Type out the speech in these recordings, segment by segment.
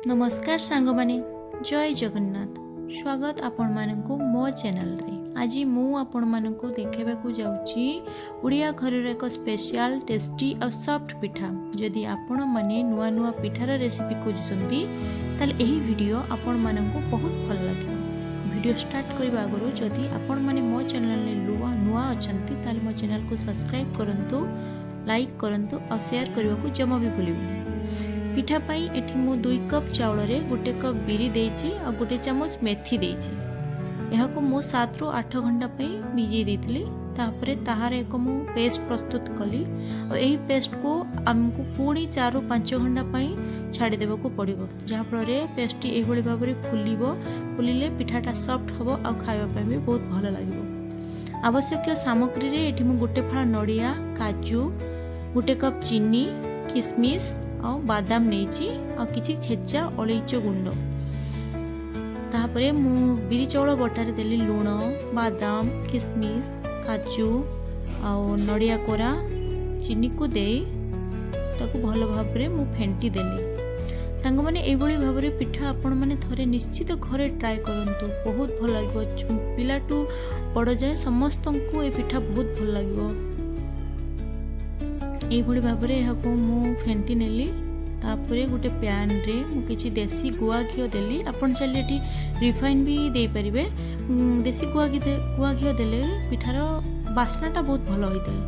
नमस्कार सांग माने जय जगन्नाथ स्वागत आपण मानकु मो चैनल रे। आज मु आपण मानकु देखेबाकू जाउची उड़िया घरर एक स्पेशल टेस्टी और सॉफ्ट पिठा। जदि आपण माने नुआ नुआ पिठार रेसिपी खोजुचंती ताल एही वीडियो आपण मानकु बहुत भल लागिबो। वीडियो स्टार्ट करबा आगरु जदि आपण माने मो चैनल रे नुआ अछंती ताल मो चैनल को सब्सक्राइब करंतु, लाइक करंतु और शेयर करबाकू जमा भी भूलिबो। पिठा पाई एठी मु 2 कप चाउल रे 1 कप बिरी देइची और 1 चामच मेथी देइची। यहाँ को मु 7 रु 8 घंटा पाई भिजै देइतली। तापरे ताहार एक मु पेस्ट प्रस्तुत कली और एही पेस्ट को हमको पुणी 4 रु 5 घंटा पाई छाड़ी देबा को पड़िबो, जहाँ फल पेस्ट एही भली भाबरे फुलिबो। फुलिले पिठाटा सॉफ्ट हबो और खाइबा पाई भी बहुत भल लागिबो। आवश्यक सामग्री रे एठी मु 1 फाळा नडिया, काजू, 1 कप चीनी, किशमिश और बादाम नेची और किछि छेचा अलैच गुंड। तापरे मु बिरी चाउल बटारे देली लूण, बादाम, किशमिश, काजू और नड़िया कोरा चीनी को दे ताकू भल भाबरे मु फेंटी देली। सांग माने एभली भाबरे पिठा आपण माने थरे निश्चित घरे ट्राई करंतु, बहुत भल लागिबो। पिलाटू बड़ जाए समस्तंकु ए पिठा बहुत भल लागिबो। एभली भाबरे यहाको मु फेंटी नेली। तापरे गोटे पैन रे मु किछि देसी गुआ घिओ देली। आपण चाहे एठी रिफाइन भी दे परिबे। देसी गुआ घिओ देले पिठार बास्नाटा बहुत भल होइताय।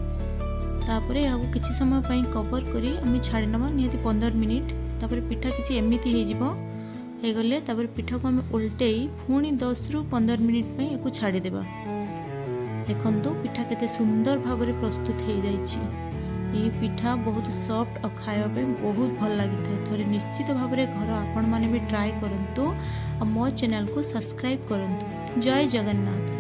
तापरे यहाको किछि समय पई कवर करी आमी छाड़ी नबा निहाती 15 मिनिट। तापरे पिठा किछि एमिति हे जिवो हे गले। तापरे पिठा को आमी उल्टेई पुणी 10 रु 15 मिनिट पई एको छाड़ी देबा। देखंतु पिठा केते सुंदर भाबरे प्रस्तुत हे जाइछि। ये पिठा बहुत सॉफ्ट और खाया बहुत भल लगी था। थोड़े निश्चित भाव में घर आपण मैंने भी ट्राई करंतु और मो चैनल को सब्सक्राइब करंतु। जय जगन्नाथ।